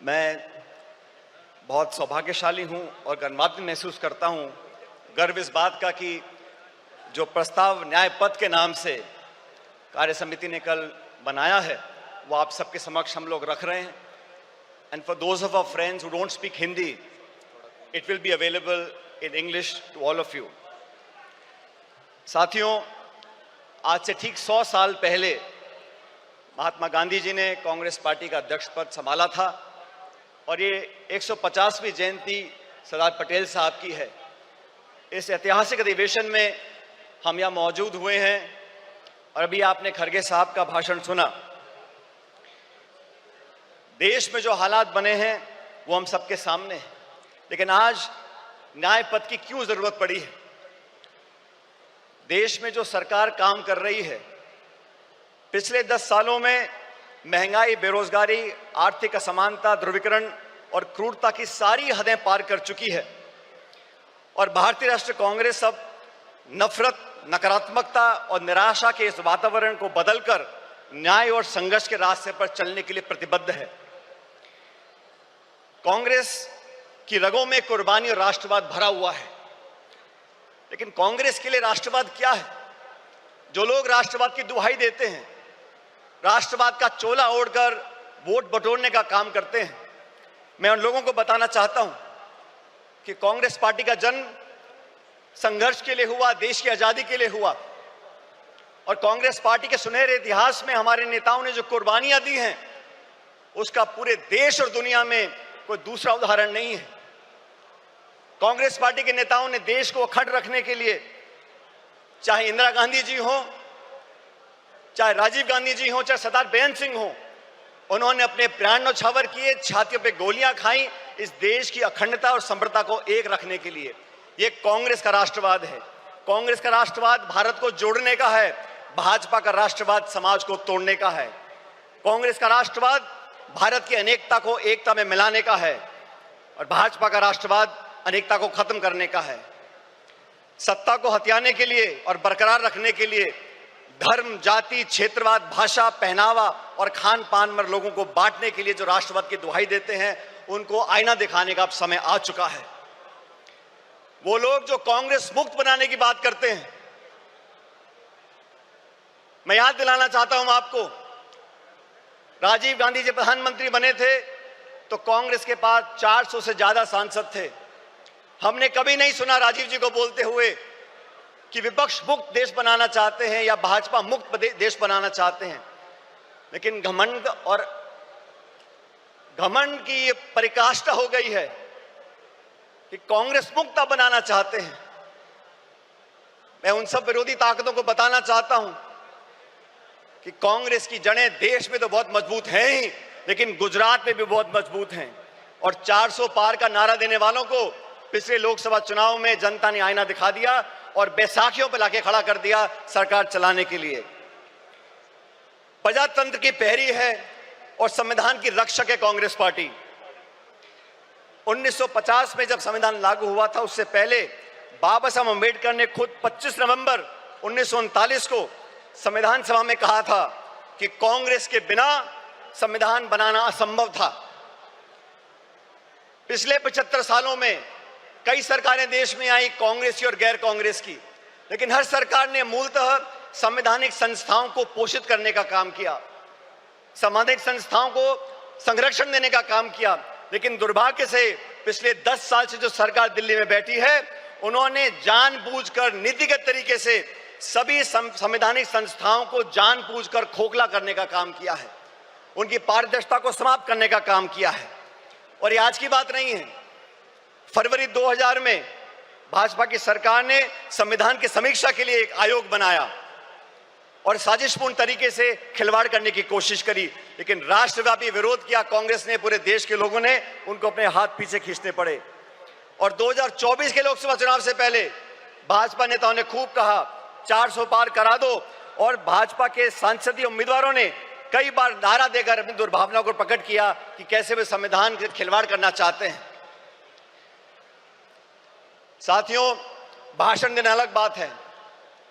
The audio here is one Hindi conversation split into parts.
मैं बहुत सौभाग्यशाली हूं और गर्वान्वित महसूस करता हूं, गर्व इस बात का कि जो प्रस्ताव न्याय पथ के नाम से कार्य समिति ने कल बनाया है वो आप सबके समक्ष हम लोग रख रहे हैं। And for those of our friends who don't speak Hindi, it will be available in English to all of you. साथियों, आज से ठीक 100 साल पहले महात्मा गांधी जी ने कांग्रेस पार्टी का अध्यक्ष पद संभाला था और ये 150वीं जयंती सरदार पटेल साहब की है। इस ऐतिहासिक अधिवेशन में हम यहाँ मौजूद हुए हैं और अभी आपने खरगे साहब का भाषण सुना। देश में जो हालात बने हैं वो हम सबके सामने हैं, लेकिन आज न्याय पथ की क्यों जरूरत पड़ी है? देश में जो सरकार काम कर रही है, पिछले 10 सालों में महंगाई, बेरोजगारी, आर्थिक असमानता, ध्रुवीकरण और क्रूरता की सारी हदें पार कर चुकी है और भारतीय राष्ट्रीय कांग्रेस अब नफरत, नकारात्मकता और निराशा के इस वातावरण को बदलकर न्याय और संघर्ष के रास्ते पर चलने के लिए प्रतिबद्ध है। कांग्रेस की रगों में कुर्बानी और राष्ट्रवाद भरा हुआ है, लेकिन कांग्रेस के लिए राष्ट्रवाद क्या है? जो लोग राष्ट्रवाद की दुहाई देते हैं, राष्ट्रवाद का चोला ओढ़कर वोट बटोरने का काम करते हैं, मैं उन लोगों को बताना चाहता हूं कि कांग्रेस पार्टी का जन्म संघर्ष के लिए हुआ, देश की आजादी के लिए हुआ और कांग्रेस पार्टी के सुनहरे इतिहास में हमारे नेताओं ने जो कुर्बानियां दी हैं उसका पूरे देश और दुनिया में कोई दूसरा उदाहरण नहीं है। कांग्रेस पार्टी के नेताओं ने देश को अखंड रखने के लिए, चाहे इंदिरा गांधी जी हो, चाहे राजीव गांधी जी हो, चाहे सरदार बेअंत सिंह हो, उन्होंने अपने प्राण न्यौछावर किए, छातियों पे गोलियां खाई इस देश की अखंडता और समृद्धता को एक रखने के लिए। ये कांग्रेस का राष्ट्रवाद है। कांग्रेस का राष्ट्रवाद भारत को जोड़ने का है, भाजपा का राष्ट्रवाद समाज को तोड़ने का है। कांग्रेस का राष्ट्रवाद भारत की अनेकता को एकता में मिलाने का है और भाजपा का राष्ट्रवाद अनेकता को खत्म करने का है। सत्ता को हथियाने के लिए और बरकरार रखने के लिए धर्म, जाति, क्षेत्रवाद, भाषा, पहनावा और खान पान पर लोगों को बांटने के लिए जो राष्ट्रवाद की दुहाई देते हैं, उनको आईना दिखाने का अब समय आ चुका है। वो लोग जो कांग्रेस मुक्त बनाने की बात करते हैं, मैं याद दिलाना चाहता हूं आपको, राजीव गांधी जी प्रधानमंत्री बने थे तो कांग्रेस के पास 400 से ज्यादा सांसद थे। हमने कभी नहीं सुना राजीव जी को बोलते हुए कि विपक्ष मुक्त देश बनाना चाहते हैं या भाजपा मुक्त देश बनाना चाहते हैं, लेकिन घमंड की ये परिकाष्ठा हो गई है कि कांग्रेस मुक्त बनाना चाहते हैं। मैं उन सब विरोधी ताकतों को बताना चाहता हूं कि कांग्रेस की जड़ें देश में तो बहुत मजबूत हैं ही, लेकिन गुजरात में भी बहुत मजबूत हैं और 400 पार का नारा देने वालों को पिछले लोकसभा चुनाव में जनता ने आईना दिखा दिया और बैसाखियों पर लाके खड़ा कर दिया सरकार चलाने के लिए। प्रजातंत्र की पहरी है और संविधान की रक्षक है कांग्रेस पार्टी। 1950 में जब संविधान लागू हुआ था, उससे पहले बाबा साहब अम्बेडकर ने खुद 25 नवंबर 1939 को संविधान सभा में कहा था कि कांग्रेस के बिना संविधान बनाना असंभव था। पिछले 75 सालों में कई सरकारें देश में आई, कांग्रेस की और गैर कांग्रेस की, लेकिन हर सरकार ने मूलतः संवैधानिक संस्थाओं को पोषित करने का काम किया, संवैधानिक संस्थाओं को संरक्षण देने का काम किया। लेकिन दुर्भाग्य से पिछले 10 साल से जो सरकार दिल्ली में बैठी है, उन्होंने जानबूझकर नीतिगत तरीके से सभी संवैधानिक संस्थाओं को जानबूझकर खोखला करने का काम किया है, उनकी पारदर्शिता को समाप्त करने का काम किया है। और ये आज की बात नहीं है। फरवरी 2000 में भाजपा की सरकार ने संविधान की समीक्षा के लिए एक आयोग बनाया और साजिशपूर्ण तरीके से खिलवाड़ करने की कोशिश करी, लेकिन राष्ट्रव्यापी विरोध किया कांग्रेस ने, पूरे देश के लोगों ने उनको अपने हाथ पीछे खींचने पड़े। और 2024 के लोकसभा चुनाव से पहले भाजपा नेताओं ने खूब कहा 400 पार करा दो और भाजपा के सांसदीय उम्मीदवारों ने कई बार नारा देकर अपनी दुर्भावना को प्रकट किया कि कैसे वे संविधान के खिलवाड़ करना चाहते हैं। साथियों, भाषण देना अलग बात है,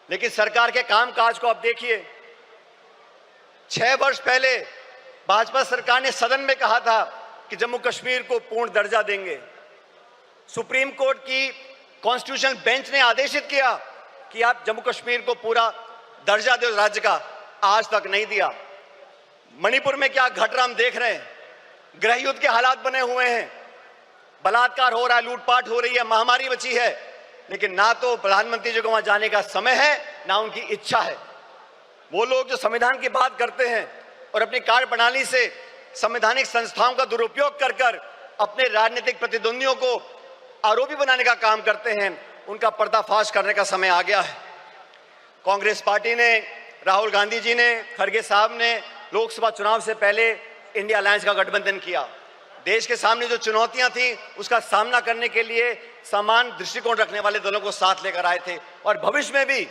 लेकिन सरकार के कामकाज को आप देखिए। 6 वर्ष पहले भाजपा सरकार ने सदन में कहा था कि जम्मू कश्मीर को पूर्ण दर्जा देंगे। सुप्रीम कोर्ट की कॉन्स्टिट्यूशनल बेंच ने आदेशित किया कि आप जम्मू कश्मीर को पूरा दर्जा दो राज्य का, आज तक नहीं दिया। मणिपुर में क्या घट रहा हम देख रहे हैं, गृह युद्ध के हालात बने हुए हैं, बलात्कार हो रहा है, लूटपाट हो रही है, महामारी बची है, लेकिन ना तो प्रधानमंत्री जी को वहां जाने का समय है, ना उनकी इच्छा है। वो लोग जो संविधान की बात करते हैं और अपनी कार्यप्रणाली से संवैधानिक संस्थाओं का दुरुपयोग कर कर अपने राजनीतिक प्रतिद्वंदियों को आरोपी बनाने का काम करते हैं, उनका पर्दाफाश करने का समय आ गया है। कांग्रेस पार्टी ने, राहुल गांधी जी ने, खड़गे साहब ने लोकसभा चुनाव से पहले इंडिया अलायंस का गठबंधन किया। देश के सामने जो चुनौतियां थी उसका सामना करने के लिए समान दृष्टिकोण रखने वाले दलों को साथ लेकर आए थे और भविष्य में भी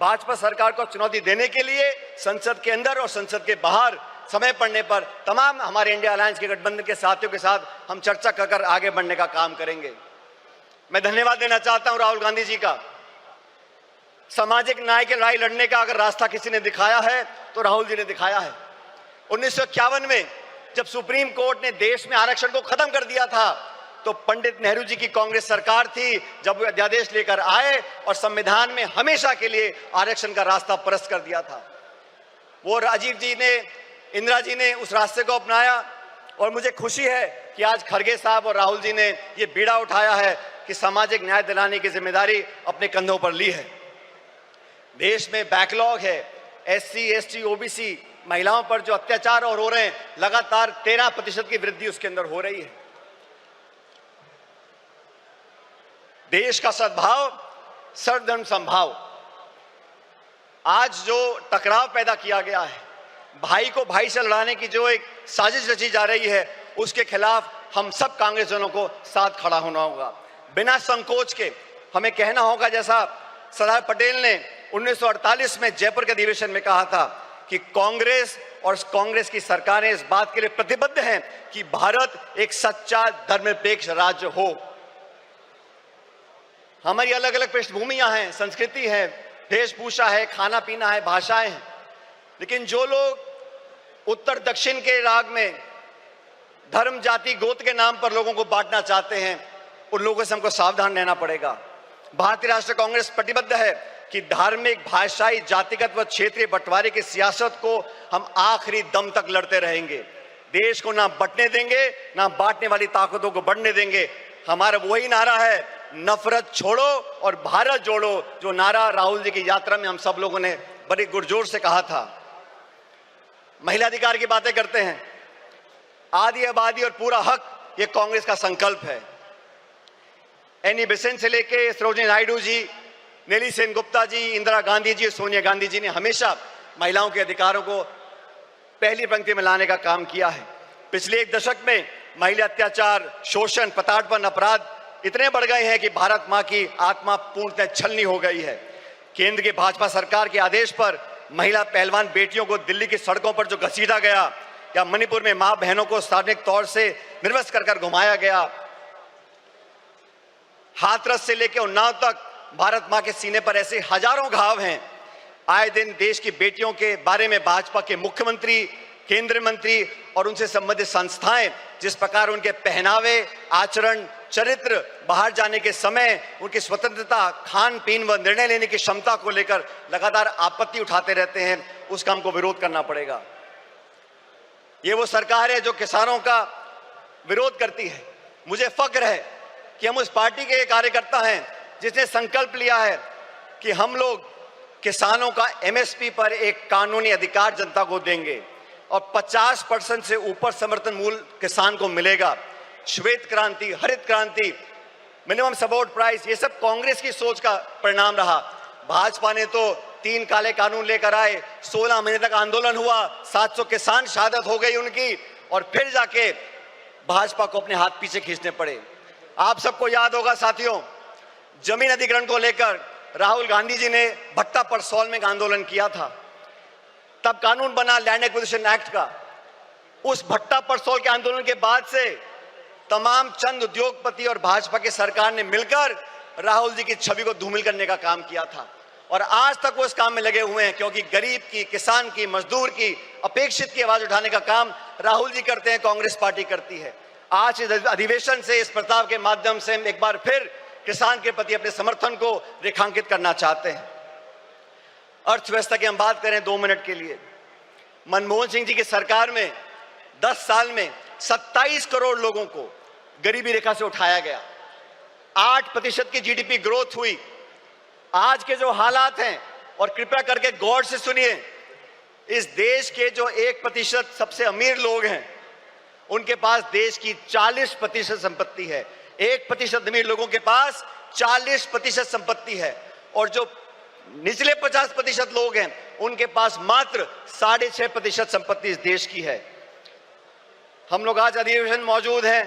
भाजपा सरकार को चुनौती देने के लिए संसद के अंदर और संसद के बाहर समय पड़ने पर तमाम हमारे इंडिया अलायंस के गठबंधन के साथियों के साथ हम चर्चा कर आगे बढ़ने का काम करेंगे। मैं धन्यवाद देना चाहता हूं राहुल गांधी जी का। सामाजिक न्याय की लड़ाई लड़ने का अगर रास्ता किसी ने दिखाया है तो राहुल जी ने दिखाया है। 1951 में जब सुप्रीम कोर्ट ने देश में आरक्षण को खत्म कर दिया था तो पंडित नेहरू जी की कांग्रेस सरकार थी जब वो अध्यादेश लेकर आए और संविधान में हमेशा के लिए आरक्षण का रास्ता प्रशस्त कर दिया था। वो राजीव जी ने, इंदिरा जी ने उस रास्ते को अपनाया और मुझे खुशी है कि आज खड़गे साहब और राहुल जी ने ये बीड़ा उठाया है कि सामाजिक न्याय दिलाने की जिम्मेदारी अपने कंधों पर ली है। देश में बैकलॉग है, SC, ST, OBC महिलाओं पर जो अत्याचार और हो रहे हैं, लगातार 13% की वृद्धि उसके अंदर हो रही है। देश का सद्भाव, सर्वधर्म समभाव, आज जो टकराव पैदा किया गया है, भाई को भाई से लड़ाने की जो एक साजिश रची जा रही है, उसके खिलाफ हम सब कांग्रेसजनों को साथ खड़ा होना होगा। बिना संकोच के हमें कहना होगा, जैसा सरदार पटेल ने 1948 में जयपुर के अधिवेशन में कहा था कि कांग्रेस और कांग्रेस की सरकारें इस बात के लिए प्रतिबद्ध हैं कि भारत एक सच्चा धर्मनिरपेक्ष राज्य हो। हमारी अलग अलग पृष्ठभूमियां हैं, संस्कृति है, वेशभूषा है, खाना पीना है, भाषाएं हैं, लेकिन जो लोग उत्तर दक्षिण के राग में धर्म, जाति, गोत्र के नाम पर लोगों को बांटना चाहते हैं, उन लोगों से हमको सावधान रहना पड़ेगा। भारतीय राष्ट्रीय कांग्रेस प्रतिबद्ध है कि धार्मिक, भाषाई, जातिगत व क्षेत्रीय बंटवारे की सियासत को हम आखिरी दम तक लड़ते रहेंगे। देश को ना बंटने देंगे, ना बांटने वाली ताकतों को बढ़ने देंगे। हमारा वही नारा है, नफरत छोड़ो और भारत जोड़ो, जो नारा राहुल जी की यात्रा में हम सब लोगों ने बड़ी गुरजोर से कहा था। महिला अधिकार की बातें करते हैं, आदि आबादी और पूरा हक, ये कांग्रेस का संकल्प है। एनी बेसेंट से लेके सरोजिनी नायडू जी, नेली सेनगुप्ता जी, इंदिरा गांधी जी, सोनिया गांधी जी ने हमेशा महिलाओं के अधिकारों को पहली पंक्ति में लाने का काम किया है। पिछले एक दशक में महिला अत्याचार, शोषण, प्रताड़पन, अपराध इतने बढ़ गए हैं कि भारत मां की आत्मा पूर्णतः छलनी हो गई है। केंद्र की भाजपा सरकार के आदेश पर महिला पहलवान बेटियों को दिल्ली की सड़कों पर जो घसीटा गया, या मणिपुर में मां बहनों को सार्वजनिक तौर से निर्वस्त्र कर घुमाया गया, हाथरस से लेकर उन्नाव तक भारत मां के सीने पर ऐसे हजारों घाव हैं। आए दिन देश की बेटियों के बारे में भाजपा के मुख्यमंत्री, केंद्रीय मंत्री और उनसे संबंधित संस्थाएं जिस प्रकार उनके पहनावे, आचरण, चरित्र, बाहर जाने के समय उनकी स्वतंत्रता, खान पीन व निर्णय लेने की क्षमता को लेकर लगातार आपत्ति उठाते रहते हैं, उसका हमको विरोध करना पड़ेगा। ये वो सरकार है जो किसानों का विरोध करती है। मुझे फक्र है कि हम उस पार्टी के कार्यकर्ता हैं जिसने संकल्प लिया है कि हम लोग किसानों का MSP पर एक कानूनी अधिकार जनता को देंगे और 50% से ऊपर समर्थन मूल्य किसान को मिलेगा। श्वेत क्रांति, हरित क्रांति, मिनिमम सपोर्ट प्राइस, ये सब कांग्रेस की सोच का परिणाम रहा। भाजपा ने तो 3 काले कानून लेकर आए, 16 महीने तक आंदोलन हुआ, 700 किसान शहादत हो गई उनकी, और फिर जाके भाजपा को अपने हाथ पीछे खींचने पड़े। आप सबको याद होगा साथियों, जमीन अधिग्रहण को लेकर राहुल गांधी जी ने भट्टा परसौल में एक आंदोलन किया था, तब कानून बना लैंड एक्विजिशन एक्ट का। उस भट्टा परसौल के आंदोलन के बाद से तमाम चंद उद्योगपति और भाजपा की सरकार ने मिलकर राहुल जी की छवि को धूमिल करने का काम किया था, और आज तक वो इस काम में लगे हुए हैं, क्योंकि गरीब की, किसान की, मजदूर की, अपेक्षित की आवाज उठाने का काम राहुल जी करते हैं, कांग्रेस पार्टी करती है। आज इस अधिवेशन से, इस प्रस्ताव के माध्यम से हम एक बार फिर किसान के प्रति अपने समर्थन को रेखांकित करना चाहते हैं। अर्थव्यवस्था की हम बात करें 2 मिनट के लिए, मनमोहन सिंह जी की सरकार में 10 साल में 27 करोड़ लोगों को गरीबी रेखा से उठाया गया, 8% की जीडीपी ग्रोथ हुई। आज के जो हालात हैं, और कृपया करके गौर से सुनिए, इस देश के जो 1% सबसे अमीर लोग हैं, उनके पास देश की 40% संपत्ति है। 1% अमीर लोगों के पास 40% संपत्ति है, और जो निचले 50% लोग हैं, उनके पास मात्र 6.5% संपत्ति इस देश की है। हम लोग आज अधिवेशन मौजूद हैं,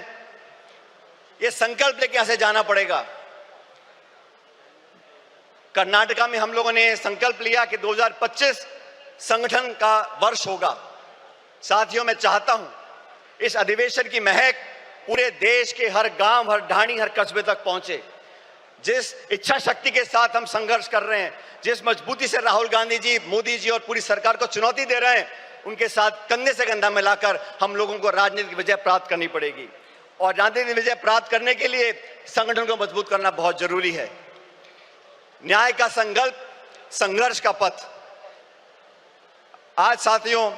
ये संकल्प लेके यहां से जाना पड़ेगा। कर्नाटका में हम लोगों ने संकल्प लिया कि 2025 संगठन का वर्ष होगा। साथियों, मैं चाहता हूं इस अधिवेशन की महक पूरे देश के हर गांव, हर ढाणी, हर कस्बे तक पहुंचे। जिस इच्छा शक्ति के साथ हम संघर्ष कर रहे हैं, जिस मजबूती से राहुल गांधी जी, मोदी जी और पूरी सरकार को चुनौती दे रहे हैं, उनके साथ कंधे से कंधा मिलाकर हम लोगों को राजनीतिक विजय प्राप्त करनी पड़ेगी। और राजनीतिक विजय प्राप्त करने के लिए संगठन को मजबूत करना बहुत जरूरी है। न्याय का संकल्प, संघर्ष का पथ। आज साथियों,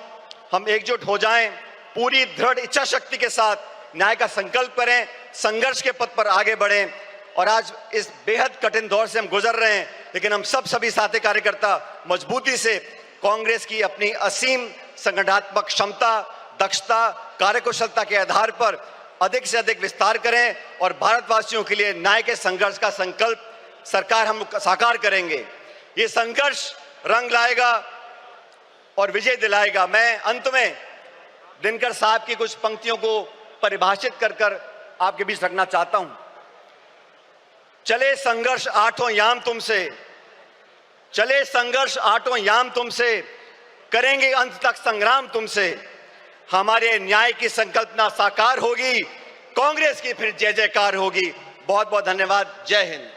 हम एकजुट हो जाएं, पूरी दृढ़ इच्छा शक्ति के साथ न्याय का संकल्प करें, संघर्ष के पथ पर आगे बढ़ें। और आज इस बेहद कठिन दौर से हम गुजर रहे हैं, लेकिन हम सभी साथी कार्यकर्ता मजबूती से कांग्रेस की अपनी असीम संगठनात्मक क्षमता, दक्षता, कार्यकुशलता के आधार पर अधिक से अधिक विस्तार करें, और भारतवासियों के लिए न्याय के संघर्ष का संकल्प सरकार हम साकार करेंगे। ये संघर्ष रंग लाएगा और विजय दिलाएगा। मैं अंत में दिनकर साहब की कुछ पंक्तियों को परिभाषित कर आपके बीच रखना चाहता हूं। चले संघर्ष आठों याम तुमसे, चले संघर्ष आठों याम तुमसे, करेंगे अंत तक संग्राम तुमसे। हमारे न्याय की संकल्पना साकार होगी, कांग्रेस की फिर जय जयकार होगी। बहुत बहुत धन्यवाद। जय हिंद।